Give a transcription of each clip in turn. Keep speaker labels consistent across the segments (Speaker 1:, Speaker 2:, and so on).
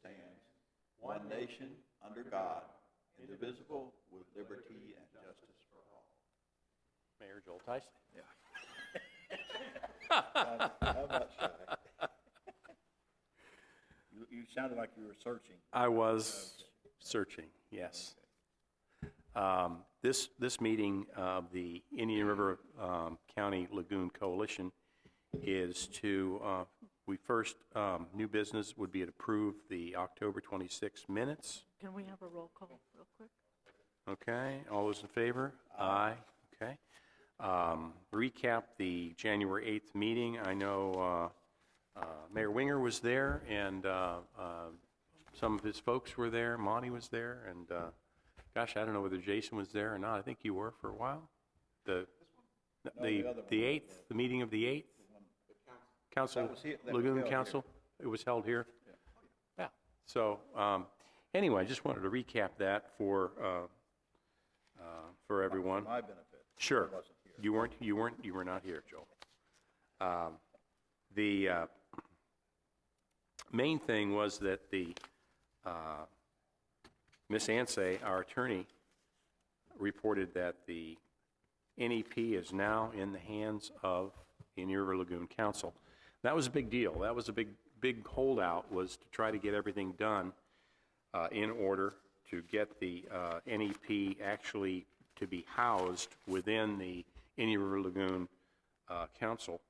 Speaker 1: stands, one nation, under God, indivisible, with liberty and justice for all.
Speaker 2: Mayor Joel Tyson.
Speaker 1: Yeah. I'm not shy. You sounded like you were searching.
Speaker 2: I was searching, yes. This meeting of the Indian River County Lagoon Coalition is to, new business would be to approve the October 26 minutes.
Speaker 3: Can we have a roll call real quick?
Speaker 2: Okay, all those in favor? Aye. Okay. Recap the January 8th meeting. I know Mayor Winger was there, and some of his folks were there. Monty was there, and gosh, I don't know whether Jason was there or not. I think you were for a while. The 8th, the meeting of the 8th? Council, Lagoon Council? It was held here? Yeah. So, anyway, I just wanted to recap that for everyone.
Speaker 1: For my benefit.
Speaker 2: Sure.
Speaker 1: I wasn't here.
Speaker 2: You were not here, Joel. The main thing was that the Ms. Ansay, our attorney, reported that the NEP is now in the hands of the Indian River Lagoon Council. That was a big deal. That was a big holdout, was to try to get everything done in order to get the NEP actually to be housed within the Indian River Lagoon Council.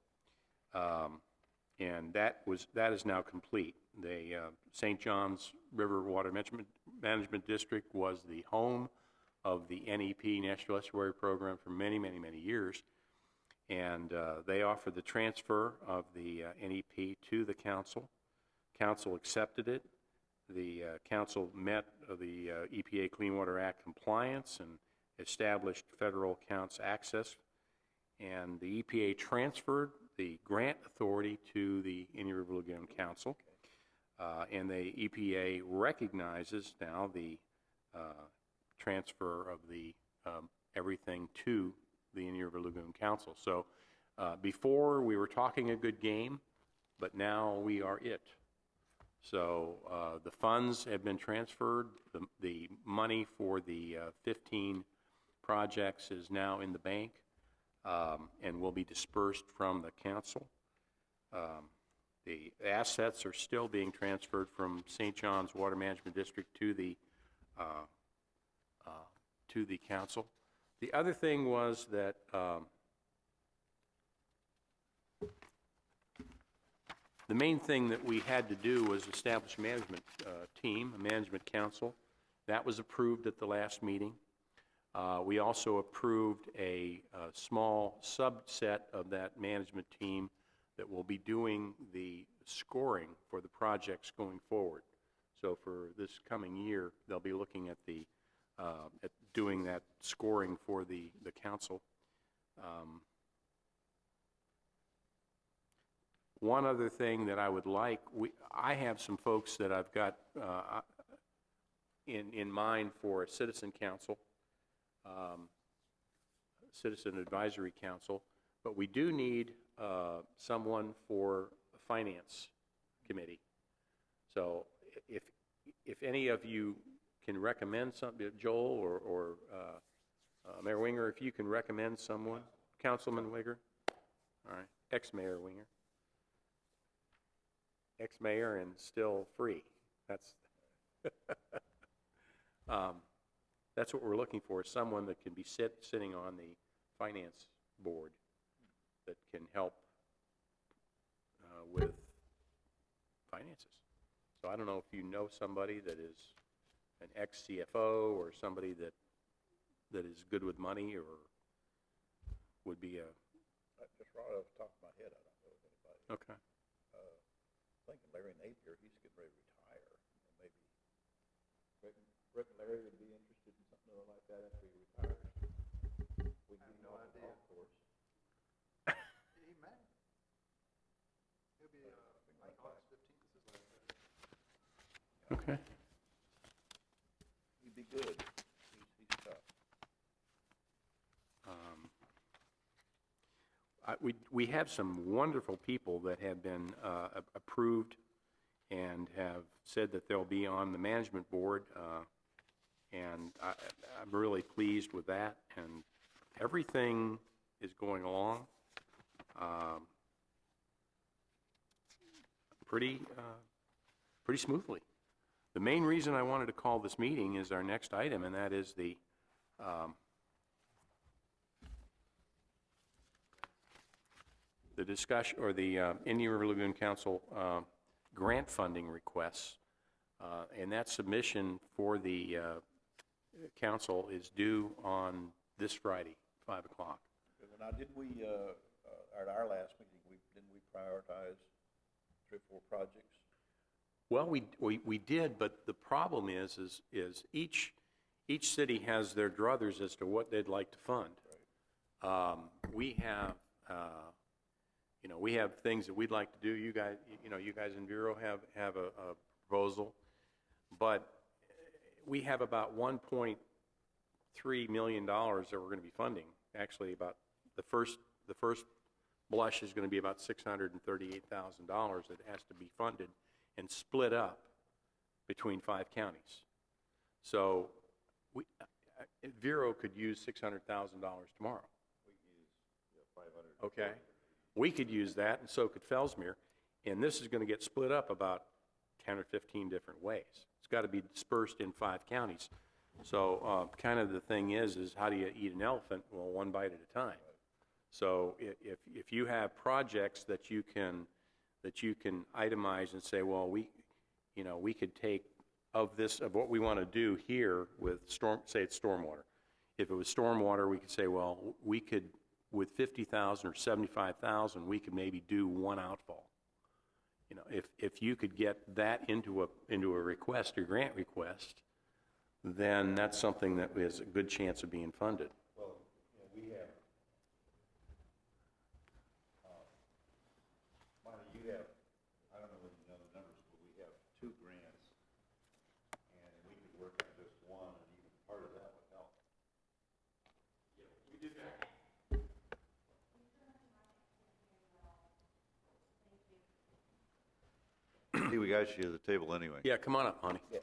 Speaker 2: And that is now complete. The St. John's River Water Management District was the home of the NEP, National Estuary Program, for many, many, many years. And they offered the transfer of the NEP to the council. Council accepted it. The council met the EPA Clean Water Act compliance and established federal accounts access. And the EPA transferred the grant authority to the Indian River Lagoon Council. And the EPA recognizes now the transfer of the everything to the Indian River Lagoon Council. So before we were talking a good game, but now we are it. So the funds have been transferred. The money for the 15 projects is now in the bank and will be dispersed from the council. The assets are still being transferred from St. John's Water Management District to the council. The other thing was that the main thing that we had to do was establish a management team, a management council. That was approved at the last meeting. We also approved a small subset of that management team that will be doing the scoring for the projects going forward. So for this coming year, they'll be looking at the at doing that scoring for the council. One other thing that I would like, I have some folks that I've got in mind for a citizen council, citizen advisory council, but we do need someone for a finance committee. So if any of you can recommend something, Joel or Mayor Winger, if you can recommend someone, Councilman Winger, all right, ex-Mayor Winger, ex-mayor and still free. That's that's what we're looking for, someone that can be sitting on the finance board that can help with finances. So I don't know if you know somebody that is an ex-CFO or somebody that is good with money or would be a...
Speaker 1: Just right off the top of my head, I don't know of anybody.
Speaker 2: Okay.
Speaker 1: I think Larry Napier, he's getting ready to retire. Maybe Rick and Larry would be interested in something like that after he retires. We have no idea. Of course.
Speaker 4: He may. He'll be like August 15th is his last day.
Speaker 2: Okay.
Speaker 1: He'd be good. He's tough. We have some wonderful people that have been approved
Speaker 2: and have said that they'll be on the management board, and I'm really pleased with that, and everything is going along pretty smoothly. The main reason I wanted to call this meeting is our next item, and that is the discussion, or the Indian River Lagoon Council grant funding requests, and that submission for the council is due on this Friday, 5 o'clock.
Speaker 1: Now, didn't we, at our last meeting, didn't we prioritize 3 or 4 projects?
Speaker 2: Well, we did, but the problem is each city has their druthers as to what they'd like to fund. Right. We have we have things that we'd like to do. You guys in Bureau have a proposal, but we have about $1.3 million that we're going to be funding. Actually, about the first blush is going to be about $638,000 that has to be funded and split up between 5 counties. So Vero could use $600,000 tomorrow.
Speaker 1: We could use 500.
Speaker 2: Okay. We could use that, and so could Fellsmere. And this is going to get split up about 10 or 15 different ways. It's got to be dispersed in 5 counties. So kind of the thing is how do you eat an elephant? Well, one bite at a time. So if you have projects that you can itemize and say, well, we could take of what we want to do here with say it's stormwater. If it was stormwater, we could say, well, we could, with 50,000 or 75,000, we could maybe do 1 outfall. If you could get that into a request, a grant request, then that's something that has a good chance of being funded.
Speaker 1: Well, we have, Monty, you have, I don't know whether you know the numbers, but we have 2 grants, and we could work on just one, and even part of that would help.
Speaker 2: Yeah, we did that.
Speaker 1: See, we got you at the table anyway.
Speaker 2: Yeah, come on up, honey.
Speaker 1: Yeah.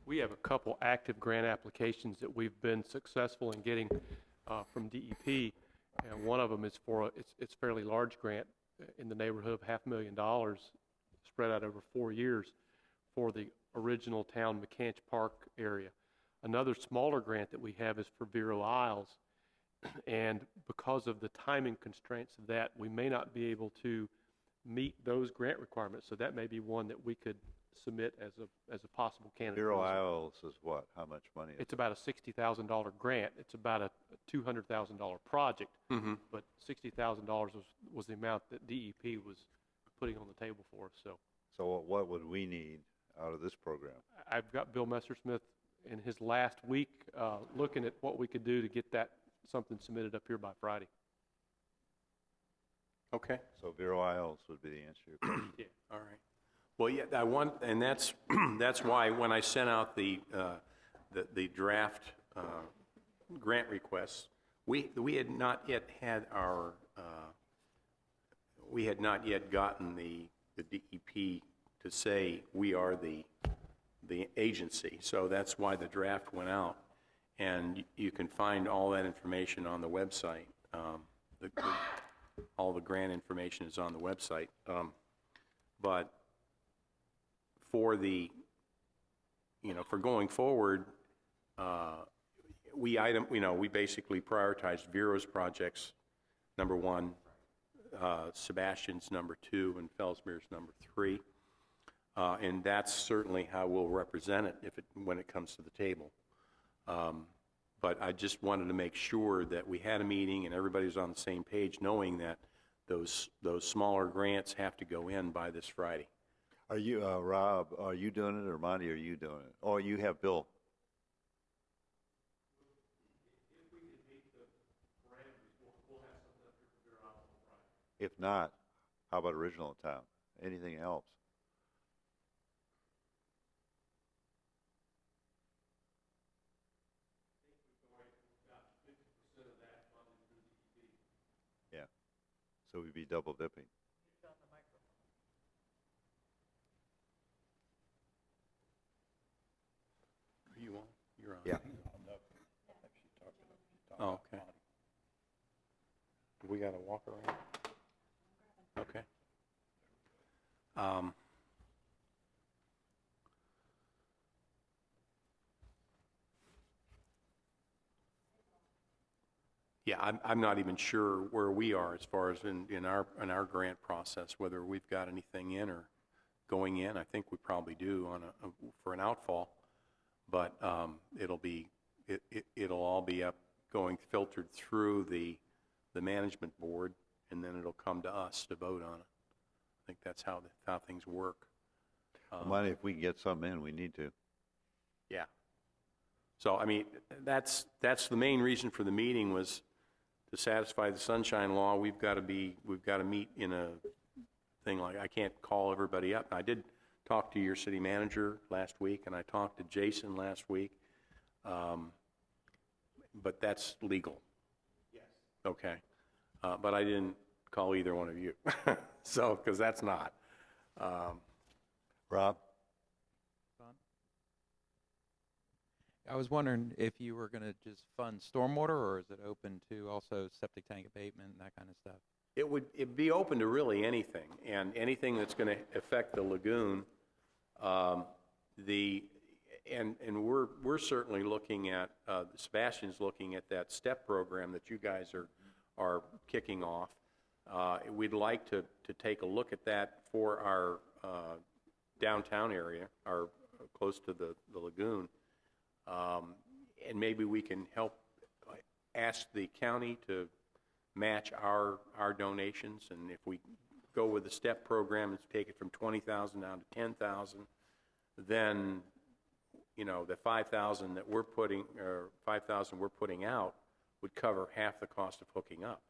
Speaker 5: We have a couple active grant applications that we've been successful in getting from DEP, and one of them is for it's fairly large grant in the neighborhood of $500,000 spread out over 4 years for the original town McCanch Park area. Another smaller grant that we have is for Vero Isles, and because of the timing constraints of that, we may not be able to meet those grant requirements. So that may be one that we could submit as a possible candidate.
Speaker 1: Vero Isles is what? How much money?
Speaker 5: It's about a $60,000 grant. It's about a $200,000 project, but $60,000 was the amount that DEP was putting on the table for us.
Speaker 1: So what would we need out of this program?
Speaker 5: I've got Bill Messersmith in his last week looking at what we could do to get that something submitted up here by Friday.
Speaker 2: Okay.
Speaker 1: So Vero Isles would be the answer to your question.
Speaker 5: Yeah.
Speaker 2: All right. Well, yeah, and that's why when I sent out the draft grant requests, we had not yet had our we had not yet gotten the DEP to say we are the agency. So that's why the draft went out, and you can find all that information on the website. All the grant information is on the website, but for for going forward, we basically prioritized Vero's projects, number 1, Sebastian's number 2, and Fellsmere's number 3, and that's certainly how we'll represent it when it comes to the table. But I just wanted to make sure that we had a meeting and everybody was on the same page, knowing that those smaller grants have to go in by this Friday.
Speaker 1: Are you, Rob, are you doing it, or Monty, are you doing it? Or you have Bill?
Speaker 5: If we can meet the parameters, we'll have something up here for Vero Isles on Friday.
Speaker 1: If not, how about original town? Anything helps. Yeah, so we'd be double dipping.
Speaker 2: you on? You're on.
Speaker 1: Yeah.
Speaker 2: Oh, okay. Do we gotta walk around? Okay. Yeah, I'm not even sure where we are as far as in our grant process, whether we've got anything in or going in. I think we probably do for an outfall, but it'll all be filtered through the management board, and then it'll come to us to vote on it. I think that's how things work.
Speaker 1: Money, if we can get something in, we need to.
Speaker 2: Yeah. So, I mean, that's the main reason for the meeting, was to satisfy the sunshine law. We've got to meet in a thing like, I can't call everybody up. I did talk to your city manager last week, and I talked to Jason last week. But that's legal. Yes. Okay. But I didn't call either one of you. So, because that's not.
Speaker 1: Rob?
Speaker 6: I was wondering if you were going to just fund stormwater, or is it open to also septic tank abatement and that kind of stuff?
Speaker 2: It'd be open to really anything, and anything that's going to affect the lagoon. We're certainly looking at, Sebastian's looking at that STEP program that you guys are kicking off. We'd like to take a look at that for our downtown area, close to the lagoon. And maybe we can help ask the county to match our donations, and if we go with the STEP program and take it from 20,000 down to 10,000, then the 5,000 that we're putting out would cover half the cost of hooking up.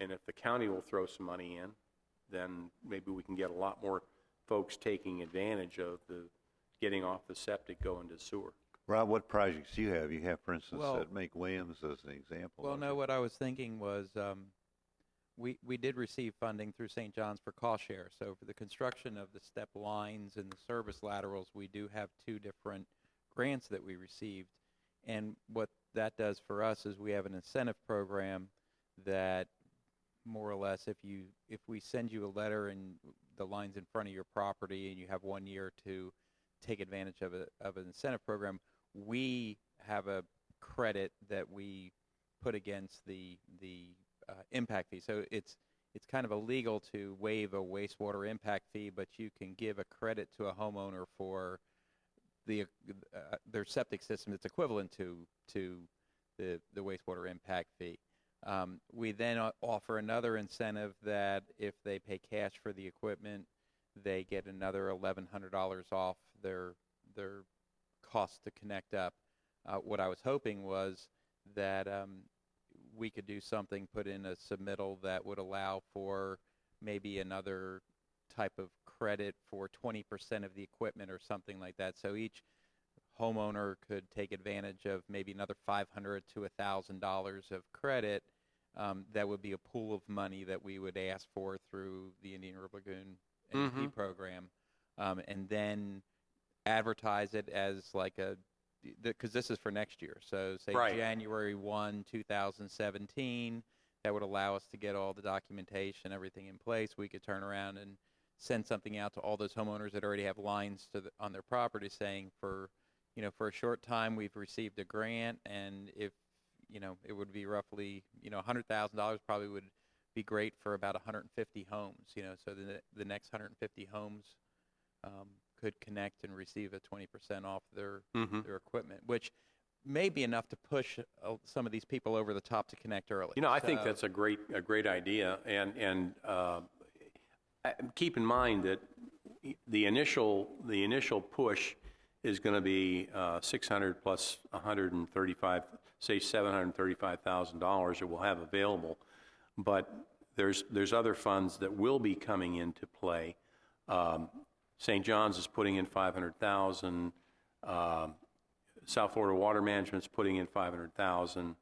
Speaker 2: And if the county will throw some money in, then maybe we can get a lot more folks taking advantage of the getting off the septic, going to sewer.
Speaker 1: Rob, what projects do you have? You have, for instance,
Speaker 6: Well-
Speaker 1: at Make Williams as an example.
Speaker 6: Well,
Speaker 1: don't
Speaker 6: no,
Speaker 1: you?
Speaker 6: what I was thinking was we did receive funding through St. John's for cost share. So for the construction of the step lines and the service laterals, we do have 2 different grants that we received. And what that does for us is we have an incentive program that more or less, if we send you a letter and the line's in front of your property and you have 1 year to take advantage of an incentive program, we have a credit that we put against the impact fee. So it's kind of illegal to waive a wastewater impact fee, but you can give a credit to a homeowner for their septic system that's equivalent to the wastewater impact fee. We then offer another incentive that if they pay cash for the equipment, they get another $1,100 off their cost to connect up. What I was hoping was that we could do something, put in a submittal that would allow for maybe another type of credit for 20% of the equipment or something like that. So each homeowner could take advantage of maybe another $500 to $1,000 of credit. That would be a pool of money that we would ask for through the Indian River Lagoon NEP program, and then advertise it as like because this is for next year. So say
Speaker 2: Right.
Speaker 6: January 1, 2017, that would allow us to get all the documentation, everything in place. We could turn around and send something out to all those homeowners that already have lines on their property saying for a short time we've received a grant, and if it would be roughly $100,000 probably would be great for about 150 homes. So the next 150 homes could connect and receive a 20% off their equipment, which may be enough to push some of these people over the top to connect early.
Speaker 2: I think that's a great idea, and keep in mind that the initial push is going to be 600 plus 135, say $735,000 that we'll have available, but there's other funds that will be coming into play. St. John's is putting in $500,000. South Florida Water Management's putting in $500,000,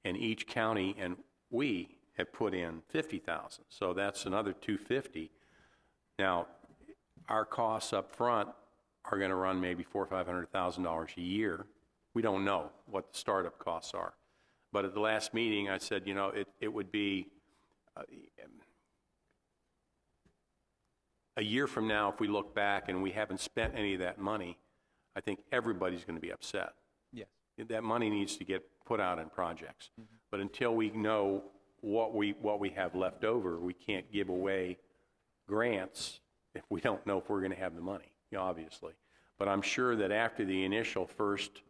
Speaker 2: and each county and we have put in $50,000. So that's another $250,000. Now, our costs up front are going to run maybe $400,000 or $500,000 a year. We don't know what the startup costs are. But at the last meeting, I said, you know, it would be a year from now, if we look back and we haven't spent any of that money, I think everybody's going to be upset.
Speaker 6: Yes.
Speaker 2: That money needs to get put out in projects. But until we know what we have left over, we can't give away grants if we don't know if we're going to have the money, you know, obviously. But I'm sure that after the initial first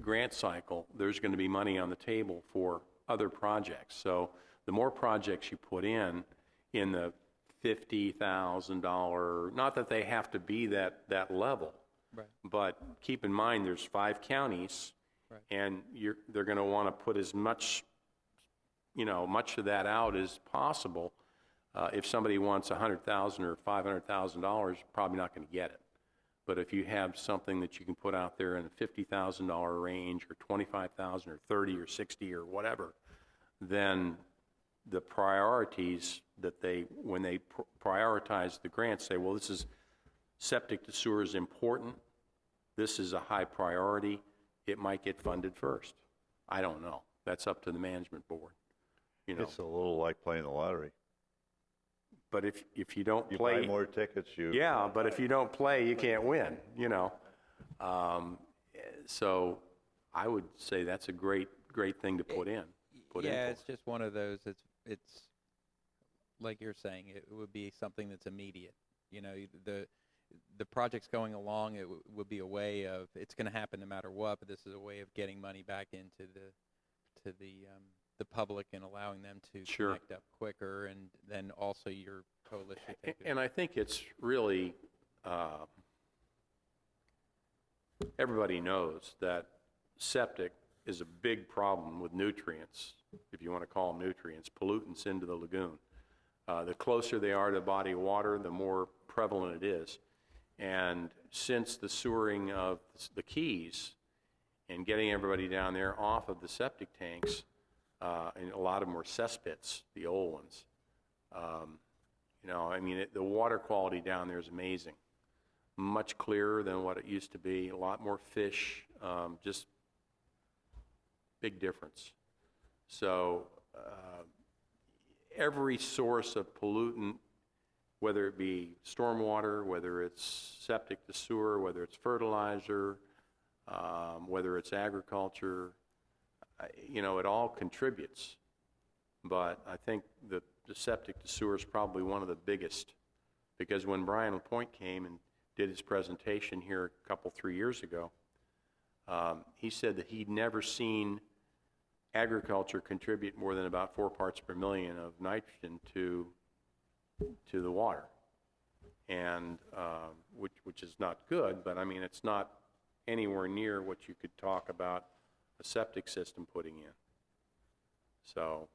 Speaker 2: grant cycle, there's going to be money on the table for other projects. So the more projects you put in the $50,000, not that they have to be that level,
Speaker 6: Right.
Speaker 2: but keep in mind there's 5 counties,
Speaker 6: Right.
Speaker 2: and they're going to want to put as much, you know, much of that out as possible. If somebody wants $100,000 or $500,000, probably not going to get it. But if you have something that you can put out there in the $50,000 range, or $25,000, or $30,000, or $60,000, or whatever, then the priorities that when they prioritize the grants, say, well, this is septic to sewer is important. This is a high priority. It might get funded first. I don't know. That's up to the management board. You know.
Speaker 1: It's a little like playing the lottery.
Speaker 2: But if you don't
Speaker 1: You
Speaker 2: play,
Speaker 1: buy more tickets, you...
Speaker 2: yeah. But if you don't play, you can't win. You know. So I would say that's a great thing to put in.
Speaker 6: It's just one of those. It's like you're saying. It would be something that's immediate. You know, the project's going along. It would be a way of, it's going to happen no matter what. But this is a way of getting money back into the public and allowing them to
Speaker 2: Sure.
Speaker 6: connect up quicker, and then also your coalition.
Speaker 2: And I think it's really, everybody knows that septic is a big problem with nutrients, if you want to call them nutrients, pollutants into the lagoon. The closer they are to the body of water, the more prevalent it is. And since the sewering of the Keys and getting everybody down there off of the septic tanks, and a lot of them were cesspits, the old ones. You know, I mean, the water quality down there is amazing. Much clearer than what it used to be, a lot more fish, just big difference. So every source of pollutant, whether it be stormwater, whether it's septic to sewer, whether it's fertilizer, whether it's agriculture, you know, it all contributes. But I think the septic to sewer is probably one of the biggest, because when Brian LaPointe came and did his presentation here a 3 years ago, he said that he'd never seen agriculture contribute more than about 4 parts per million of nitrogen to the water, and which is not good, but I mean, it's not anywhere near what you could talk about a septic system putting in. So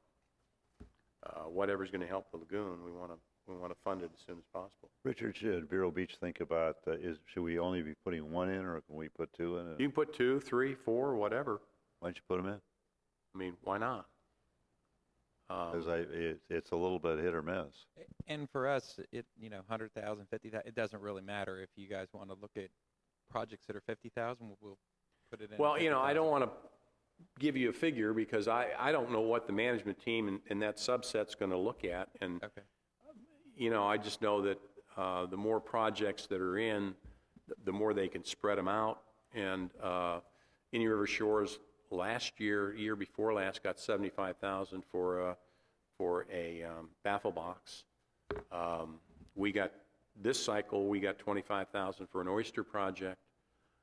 Speaker 2: whatever's going to help the lagoon, we want to fund it as soon as possible.
Speaker 1: Richard, should Vero Beach think about, should we only be putting 1 in, or can we put 2 in?
Speaker 2: You can put 2, 3, 4, whatever.
Speaker 1: Why don't you put them in?
Speaker 2: I mean, why not?
Speaker 1: Because it's a little bit hit or miss.
Speaker 6: And for us, you know, 100,000, 50,000, it doesn't really matter. If you guys want to look at projects that are 50,000, we'll put it in.
Speaker 2: Well, you know, I don't want to give you a figure because I don't know what the management team and that subset's going to look at. And,
Speaker 6: Okay.
Speaker 2: you know, I just know that the more projects that are in, the more they can spread them out. And Indian River Shores last year before last, got $75,000 for a baffle box. We got this cycle, we got $25,000 for an oyster project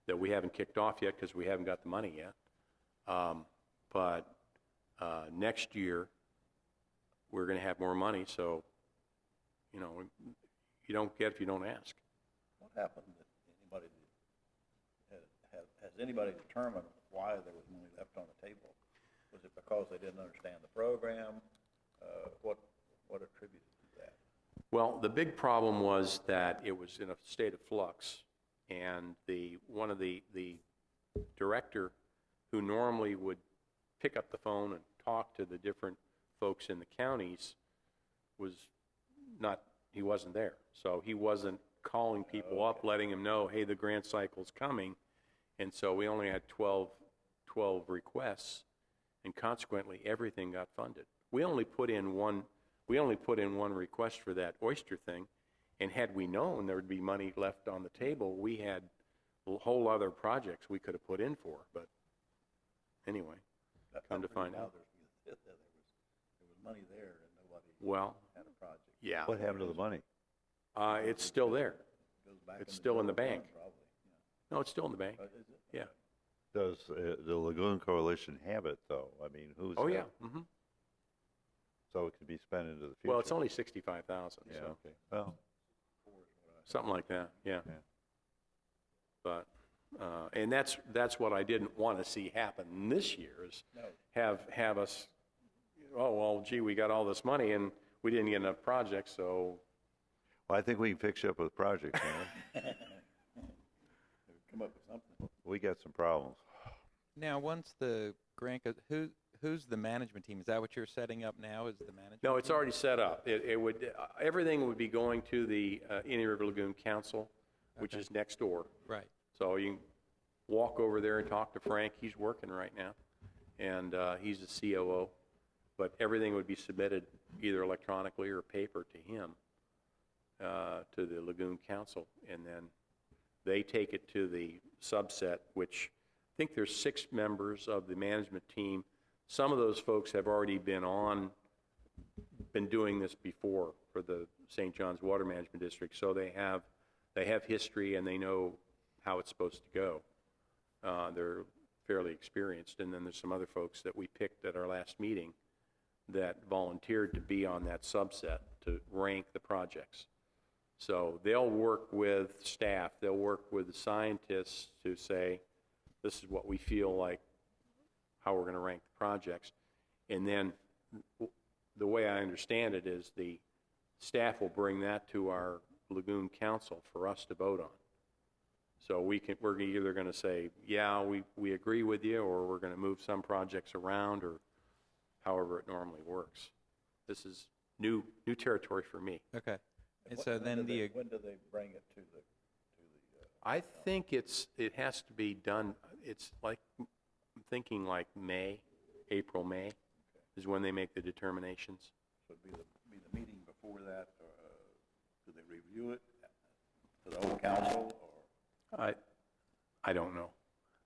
Speaker 2: that we haven't kicked off yet because we haven't got the money yet. But next year we're going to have more money, so you know, you don't get if you don't ask.
Speaker 1: What happened that has anybody determined why there was money left on the table? Was it because they didn't understand the program? What attributed to that?
Speaker 2: Well, the big problem was that it was in a state of flux, and one of the director who normally would pick up the phone and talk to the different folks in the counties he wasn't there. So he wasn't calling people up, letting them know, hey, the grant cycle's coming. And so we only had 12 requests, and consequently, everything got funded. We only put in one request for that oyster thing, and had we known there would be money left on the table, we had a whole other projects we could have put in for. But anyway, come to find out.
Speaker 1: There was money there and nobody
Speaker 2: Well,
Speaker 1: had a project.
Speaker 2: yeah.
Speaker 7: What happened to the money?
Speaker 2: It's still there.
Speaker 1: Goes back
Speaker 2: It's
Speaker 1: in
Speaker 2: still in the
Speaker 1: general
Speaker 2: bank.
Speaker 1: fund, probably,
Speaker 2: No, it's still in the bank.
Speaker 1: yeah. Is it?
Speaker 2: Yeah.
Speaker 7: Does the Lagoon Coalition have it, though? I mean, who's?
Speaker 2: Oh,
Speaker 7: that?
Speaker 2: yeah. Mm-hmm.
Speaker 7: So it can be spent into the future?
Speaker 2: Well, it's only 65,000,
Speaker 7: Yeah,
Speaker 2: so
Speaker 7: okay. Well,
Speaker 2: something like that, yeah.
Speaker 7: Yeah.
Speaker 2: But, and that's what I didn't want to see happen this year, is
Speaker 1: No.
Speaker 2: have us, oh, well, gee, we got all this money and we didn't get enough projects, so,
Speaker 7: well, I think we can fix you up with projects, man.
Speaker 1: Come up with something.
Speaker 7: We got some problems.
Speaker 6: Now, once the grant goes, who's the management team? Is that what you're setting up now, is the management?
Speaker 2: no, it's
Speaker 6: team?
Speaker 2: already set up. It would, everything would be going to the Indian River Lagoon Council, which
Speaker 6: Okay.
Speaker 2: is next door.
Speaker 6: Right.
Speaker 2: So you can walk over there and talk to Frank. He's working right now, and he's the COO. But everything would be submitted either electronically or paper to him, to the Lagoon Council, and then they take it to the subset, which I think there's 6 members of the management team. Some of those folks have already been doing this before for the St. John's Water Management District, so they have history and they know how it's supposed to go. They're fairly experienced, and then there's some other folks that we picked at our last meeting that volunteered to be on that subset to rank the projects. So they'll work with staff, they'll work with the scientists to say, this is what we feel like, how we're going to rank the projects. And then the way I understand it is the staff will bring that to our Lagoon Council for us to vote on. So we're either going to say, yeah, we agree with you, or we're going to move some projects around, or however it normally works. This is new territory for me.
Speaker 6: Okay. And
Speaker 1: When-
Speaker 6: so
Speaker 1: when
Speaker 6: then
Speaker 1: do
Speaker 6: the,
Speaker 1: when do they bring it to the
Speaker 2: I think it has to be done, it's like, I'm thinking like April, May, is when they make the determinations.
Speaker 1: so it'd be the meeting before that, do they review it to the whole council, or?
Speaker 2: I don't know.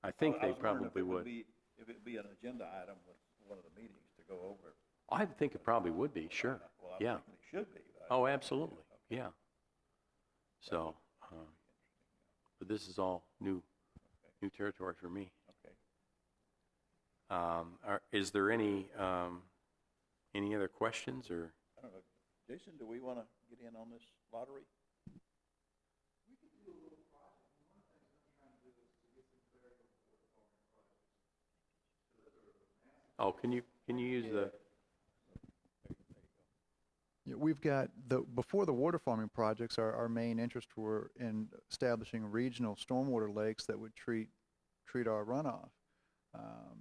Speaker 2: I think
Speaker 1: I
Speaker 2: they
Speaker 1: was wondering
Speaker 2: probably would.
Speaker 1: If it'd be an agenda item with one of the meetings to go over.
Speaker 2: I think it probably would be, sure.
Speaker 1: Well, I'm
Speaker 2: Yeah.
Speaker 1: thinking it should be. but I-
Speaker 2: Oh, absolutely, yeah. So, but this is all new territory for me.
Speaker 1: Okay.
Speaker 2: Is there any other questions, or?
Speaker 1: I don't know. Jason, do we want to get in on this lottery?
Speaker 2: Oh, can you use the,
Speaker 4: Yeah, we've got before the water farming projects, our main interest were in establishing regional stormwater lakes that would treat our runoff.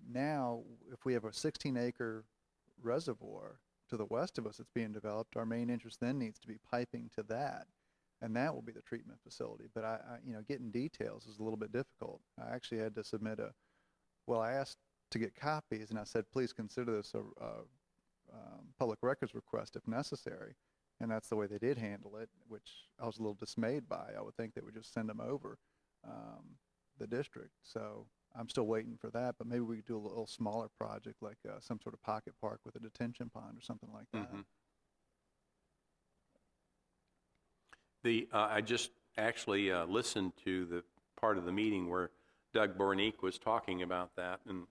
Speaker 4: Now, if we have a 16-acre reservoir to the west of us that's being developed, our main interest then needs to be piping to that, and that will be the treatment facility. But I getting details is a little bit difficult. I actually had to submit I asked to get copies, and I said, please consider this a public records request if necessary, and that's the way they did handle it, which I was a little dismayed by. I would think they would just send them over the district. So I'm still waiting for that, but maybe we could do a little smaller project, like some sort of pocket park with a detention pond or something like that.
Speaker 2: I just actually listened to the part of the meeting where Doug Bornick was talking about that, and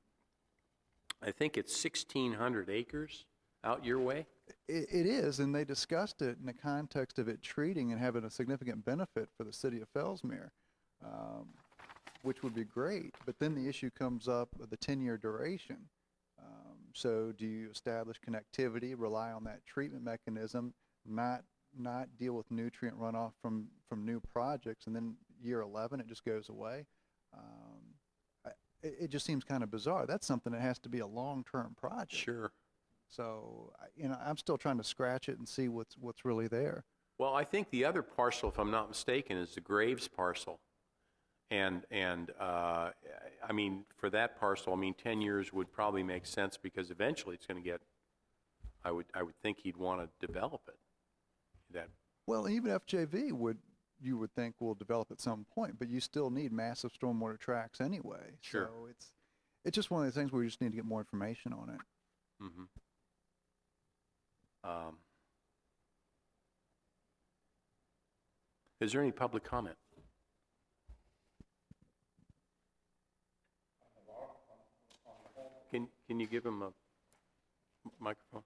Speaker 2: I think it's 1,600 acres out your way?
Speaker 4: It is, and they discussed it in the context of it treating and having a significant benefit for the city of Fellsmere, which would be great. But then the issue comes up of the 10-year duration. So do you establish connectivity, rely on that treatment mechanism, not deal with nutrient runoff from new projects, and then year 11 it just goes away? It just seems kind of bizarre. That's something that has to be a long-term project.
Speaker 2: Sure.
Speaker 4: So, I'm still trying to scratch it and see what's really there.
Speaker 2: Well, I think the other parcel, if I'm not mistaken, is the Graves parcel. And I mean, for that parcel, I mean, 10 years would probably make sense because eventually it's going to get, I would think he'd want to develop it. That,
Speaker 4: Well, even FJV you would think will develop at some point, but you still need massive stormwater tracks anyway.
Speaker 2: Sure.
Speaker 4: So it's just one of those things where we just need to get more information on it.
Speaker 2: mhm. Is there any public comment? Can you give him a microphone?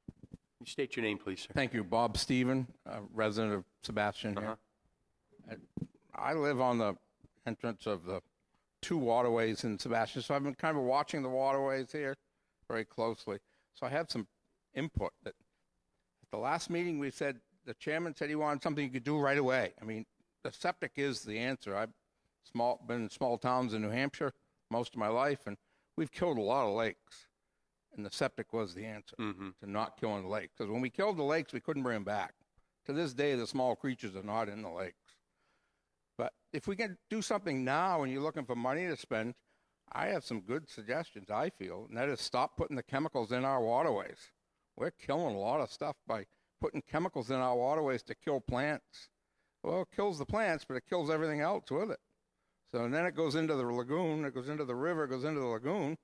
Speaker 2: Can you state your name, please, sir?
Speaker 8: Thank you. Bob Stephen, resident of Sebastian here. I live on the entrance of the two waterways in Sebastian, so I've been kind of watching the waterways here very closely. So I have some input that at the last meeting we said, the chairman said he wanted something you could do right away. I mean, the septic is the answer. I've been in small towns in New Hampshire most of my life, and we've killed a lot of lakes. And the septic was the answer to not killing the lakes. Because when we killed the lakes, we couldn't bring them back. To this day, the small creatures are not in the lakes. But if we can do something now and you're looking for money to spend, I have some good suggestions, I feel, and that is stop putting the chemicals in our waterways. We're killing a lot of stuff by putting chemicals in our waterways to kill plants. Well, it kills the plants, but it kills everything else with it. So and then it goes into the lagoon, it goes into the river, it goes into the lagoon.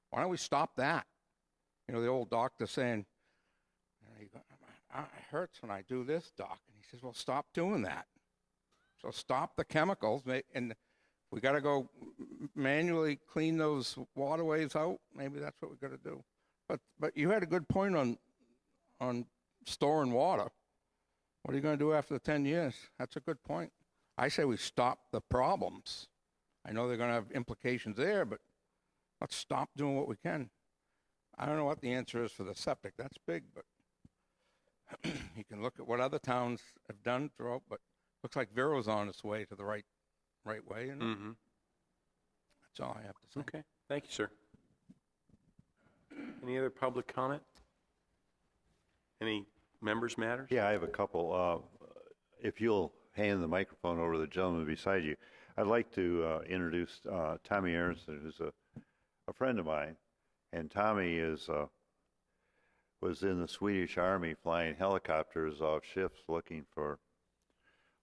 Speaker 8: Why don't we stop that? You know, the old doctor saying, it hurts when I do this, doc. And he says, well, stop doing that. So stop the chemicals. And we got to go manually clean those waterways out. Maybe that's what we got to do. But you had a good point on storing water. What are you going to do after the 10 years? That's a good point. I say we stop the problems. I know they're going to have implications there, but let's stop doing what we can. I don't know what the answer is for the septic. That's big, but you can look at what other towns have done throughout, but looks like Vero's on its way to the right way. And that's all I have to say.
Speaker 2: Okay, thank you, sir. Any other public comment? Any members' matters?
Speaker 7: Yeah, I have a couple. If you'll hand the microphone over to the gentleman beside you, I'd like to introduce Tommy Aronson, who's a friend of mine. And Tommy was in the Swedish Army flying helicopters off ships looking for,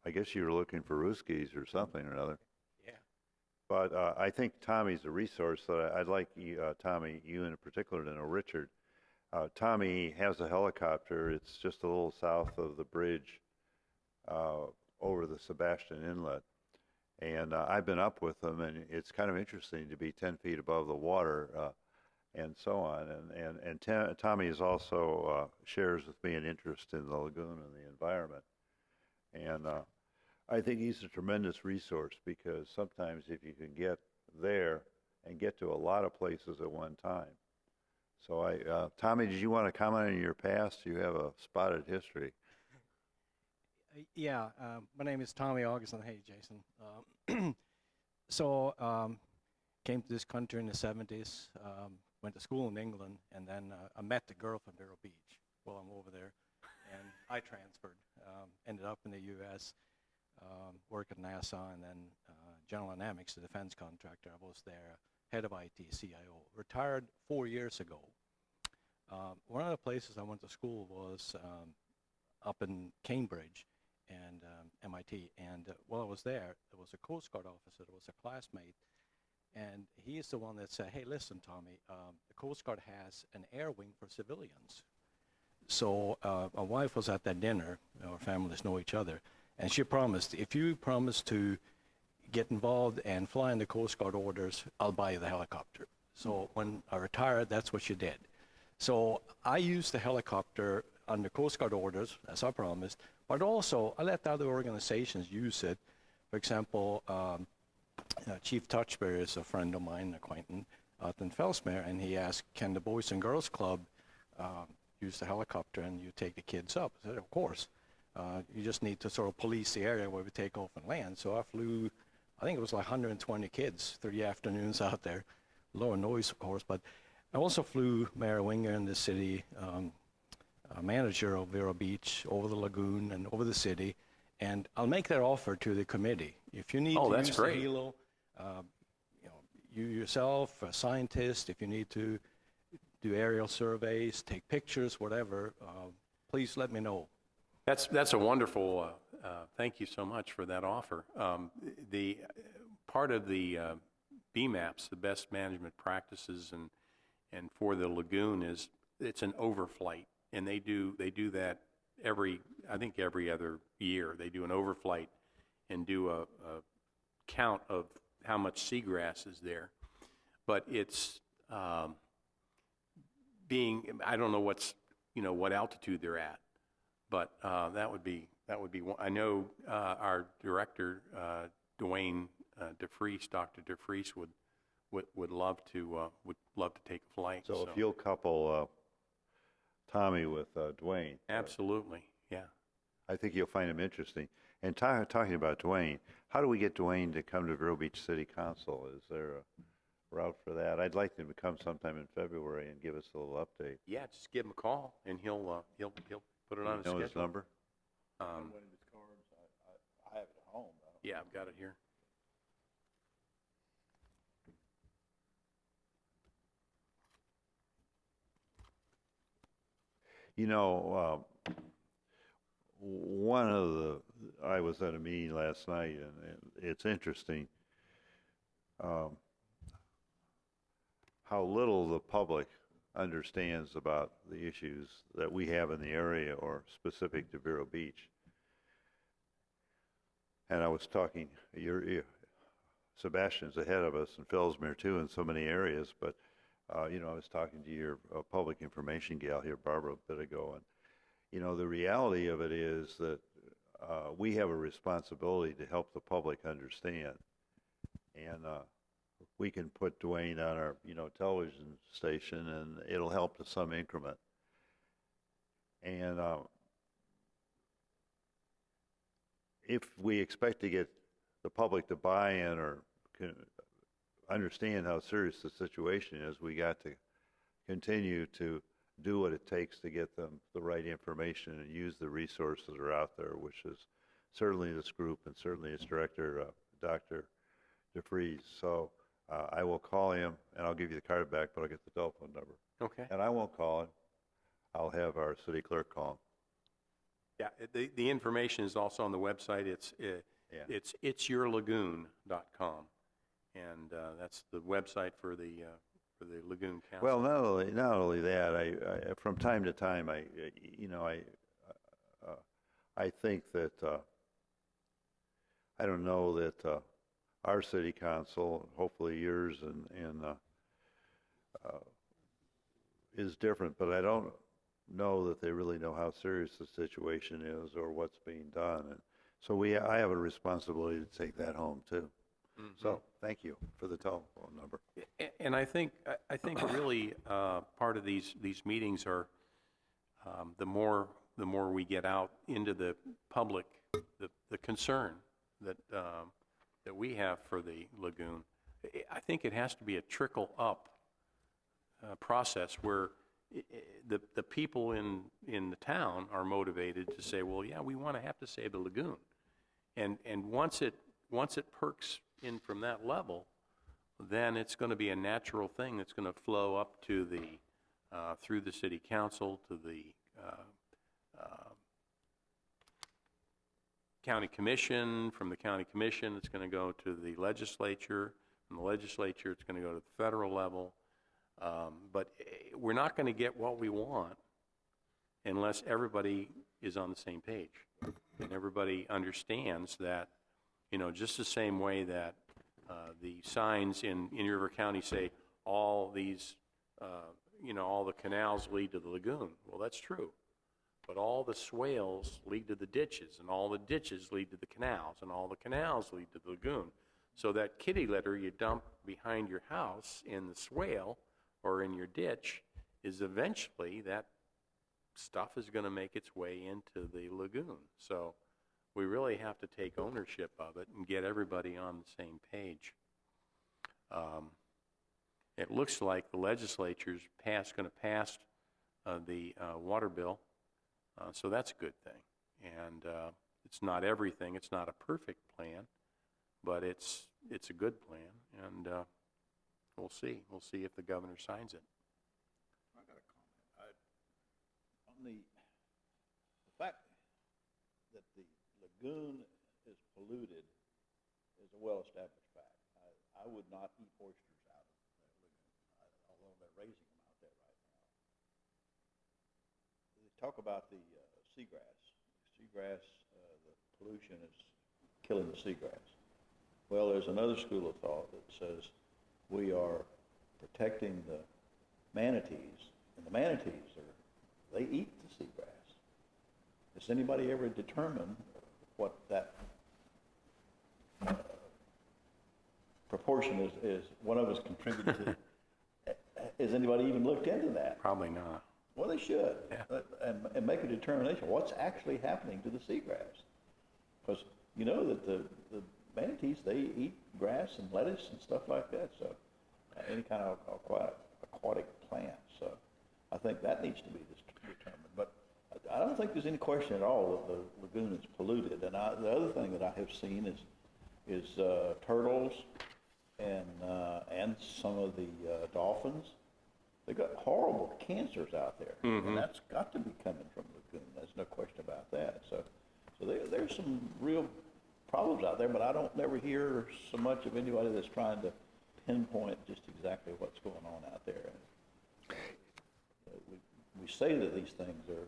Speaker 7: I guess you were looking for Ruskies or something or another.
Speaker 8: Yeah.
Speaker 7: But I think Tommy's a resource that I'd like you, Tommy, you in particular to know Richard. Tommy has a helicopter. It's just a little south of the bridge over the Sebastian Inlet. And I've been up with him, and it's kind of interesting to be 10 feet above the water and so on. And Tommy is also shares with me an interest in the lagoon and the environment. And I think he's a tremendous resource because sometimes if you can get there and get to a lot of places at one time. So Tommy, did you want to comment on your past? You have a spotted history.
Speaker 9: Yeah, my name is Tommy Augustin. Hey, Jason. Came to this country in the 70s, went to school in England, and then I met the girl from Vero Beach while I'm over there, and I transferred, ended up in the U.S., worked at NASA, and then General Dynamics, the defense contractor. I was there, head of IT, CIO. Retired 4 years ago. One of the places I went to school was up in Cambridge and MIT. And while I was there was a Coast Guard officer that was a classmate. And he's the one that said, hey, listen, Tommy, the Coast Guard has an air wing for civilians. So my wife was at that dinner. Our families know each other. And she promised, if you promise to get involved and fly in the Coast Guard orders, I'll buy you the helicopter. So when I retired, that's what she did. So I used the helicopter under Coast Guard orders, as I promised, but also I let other organizations use it. For example, Chief Touchberry is a friend of mine, an acquaintance out in Fellsmere, and he asked, can the Boys and Girls Club use the helicopter and you take the kids up? I said, of course. You just need to sort of police the area where we take off and land. So I flew, I think it was like 120 kids, 3 afternoons out there. Lower noise, of course, but I also flew Mary Winger in the city, manager of Vero Beach over the lagoon and over the city, and I'll make that offer to the committee. If you need
Speaker 2: Oh,
Speaker 9: to
Speaker 2: that's
Speaker 9: use
Speaker 2: great.
Speaker 9: the helo, you know, you yourself, a scientist, if you need to do aerial surveys, take pictures, whatever, please let me know.
Speaker 2: That's a wonderful, thank you so much for that offer. The part of the BMAPs, the best management practices, and for the lagoon is it's an overflight, and they do that I think every other year. They do an overflight and do a count of how much seagrass is there. But it's I don't know what altitude they're at. But that would be one. I know our director, Dwayne DeFries, Dr. DeFries, would love to take a flight.
Speaker 7: So if you'll couple Tommy with Dwayne.
Speaker 2: Absolutely, yeah.
Speaker 7: I think you'll find him interesting. And talking about Dwayne, how do we get Dwayne to come to Vero Beach City Council? Is there a route for that? I'd like him to come sometime in February and give us a little update.
Speaker 2: Yeah, just give him a call, and he'll put it on his
Speaker 7: Know
Speaker 2: schedule.
Speaker 7: his number?
Speaker 1: One of his cards, I have it at home.
Speaker 2: Yeah, I've got it here.
Speaker 7: You know, I was at a meeting last night, and it's interesting how little the public understands about the issues that we have in the area or specific to Vero Beach. And I was talking, Sebastian's ahead of us and Fellsmere too in so many areas, but I was talking to your public information gal here, Barbara, a bit ago, and the reality of it is that we have a responsibility to help the public understand, and we can put Dwayne on our television station, and it'll help to some increment. And if we expect to get the public to buy in or understand how serious the situation is, we got to continue to do what it takes to get them the right information and use the resources that are out there, which is certainly this group and certainly its director, Dr. DeFries. So I will call him, and I'll give you the card back, but I'll get the telephone number.
Speaker 2: Okay.
Speaker 7: And I won't call him. I'll have our city clerk call him.
Speaker 2: Yeah, the information is also on the website. It's itsyourlagoon.com, and that's the website for the Lagoon Council.
Speaker 7: Well, not only that, I from time to time, I think that I don't know that our city council, hopefully yours, and is different, but I don't know that they really know how serious the situation is or what's being done, and so I have a responsibility to take that home too. Mm-hmm. So thank you for the telephone number.
Speaker 2: And I think really part of these meetings are the more we get out into the public, the concern that we have for the lagoon. I think it has to be a trickle up process where the people in the town are motivated to say, well, yeah, we want to have to save the lagoon, and once it perks in from that level, then it's going to be a natural thing that's going to flow up to through the city council to the county commission. From the county commission, it's going to go to the legislature. From the legislature, it's going to go to the federal level. But we're not going to get what we want unless everybody is on the same page and everybody understands that, just the same way that the signs in River County say all these, all the canals lead to the lagoon. Well, that's true. But all the swales lead to the ditches, and all the ditches lead to the canals, and all the canals lead to the lagoon. So that kitty litter you dump behind your house in the swale or in your ditch is eventually that stuff is going to make its way into the lagoon. So we really have to take ownership of it and get everybody on the same page. It looks like the legislature's going to pass the water bill So that's a good thing. And it's not everything. It's not a perfect plan, but it's a good plan. And we'll see. We'll see if the governor signs it.
Speaker 1: I got a comment. On the fact that the lagoon is polluted is a well-established fact. I would not eat oysters out of the lagoon, although they're raising them out there right now. They talk about the seagrass. Seagrass, the pollution is killing the seagrass. Well, there's another school of thought that says we are protecting the manatees, and the manatees they eat the seagrass. Has anybody ever determined what that proportion is one of us contributed to? Has anybody even looked into that?
Speaker 2: Probably not.
Speaker 1: Well, they should,
Speaker 2: Yeah.
Speaker 1: and make a determination. What's actually happening to the seagrass? Because you know that the manatees, they eat grass and lettuce and stuff like that, so any kind of aquatic plant. So I think that needs to be determined. But I don't think there's any question at all that the lagoon is polluted. And the other thing that I have seen is turtles and some of the dolphins. They've got horrible cancers out there, and that's got to be coming from the lagoon. There's no question about that. So there's some real problems out there, but I don't never hear so much of anybody that's trying to pinpoint just exactly what's going on out there. We say that these things are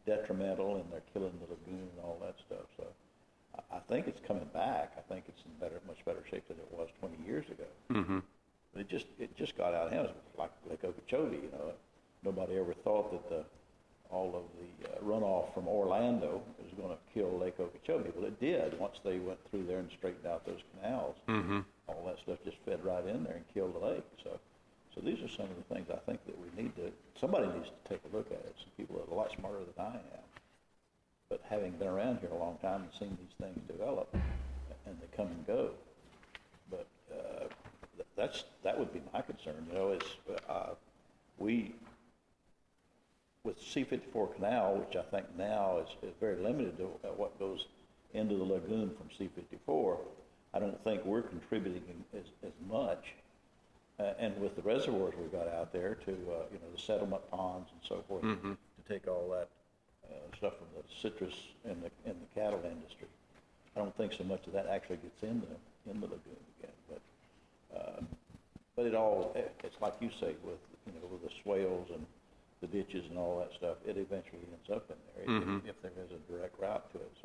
Speaker 1: detrimental and they're killing the lagoon and all that stuff. So I think it's coming back. I think it's in much better shape than it was 20 years ago.
Speaker 2: Mm-hmm.
Speaker 1: But it just got out of hand. It was like Lake Okeechobee, you know. Nobody ever thought that all of the runoff from Orlando was going to kill Lake Okeechobee. Well, it did. Once they went through there and straightened out those canals, all that stuff just fed right in there and killed the lake. So these are some of the things I think that somebody needs to take a look at it. Some people that are a lot smarter than I am. But having been around here a long time and seen these things develop, and they come and go. But that would be my concern. You know, with C-54 Canal, which I think now is very limited to what goes into the lagoon from C-54, I don't think we're contributing as much. And with the reservoirs we've got out there to, the settlement ponds and so forth, to take all that stuff from the citrus and the cattle industry, I don't think so much of that actually gets in the lagoon again. But it's like you say, with the swales and the ditches and all that stuff, it eventually ends up in there if there is a direct route to it.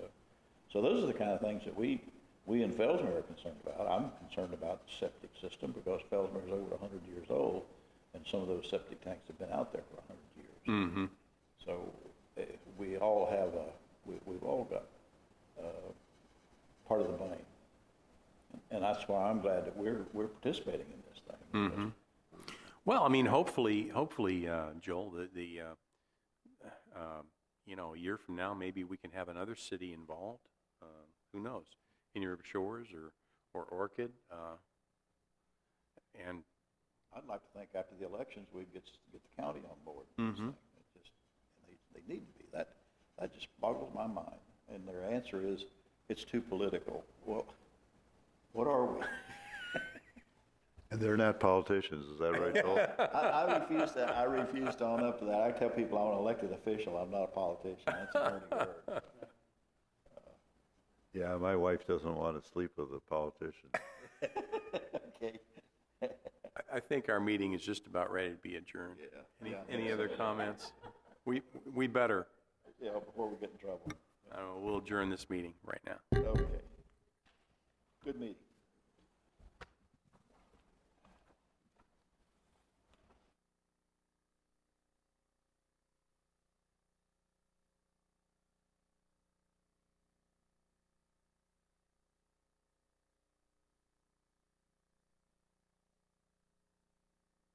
Speaker 1: So those are the kind of things that we in Felsmere are concerned about. I'm concerned about the septic system because Felsmere is over 100 years old, and some of those septic tanks have been out there for 100 years. So we all have we've all got part of the blame, and that's why I'm glad that we're participating in this thing.
Speaker 2: Well, I mean, hopefully, Joel, a year from now, maybe we can have another city involved. Who knows? In your Shores or Orchid, and
Speaker 1: I'd like to think after the elections we'd get the county on board. They need to be. That just boggles my mind. And their answer is, it's too political. Well, what are we?
Speaker 7: And they're not politicians, is that right, Joel?
Speaker 1: I refuse that. I refuse to own up to that. I tell people I'm an elected official. I'm not a politician. That's a dirty word.
Speaker 7: Yeah, my wife doesn't want to sleep with a politician.
Speaker 1: Okay.
Speaker 2: I think our meeting is just about ready to be adjourned. Any other comments? We better.
Speaker 1: Yeah, before we get in trouble.
Speaker 2: We'll adjourn this meeting right now.
Speaker 1: Okay. Good meeting.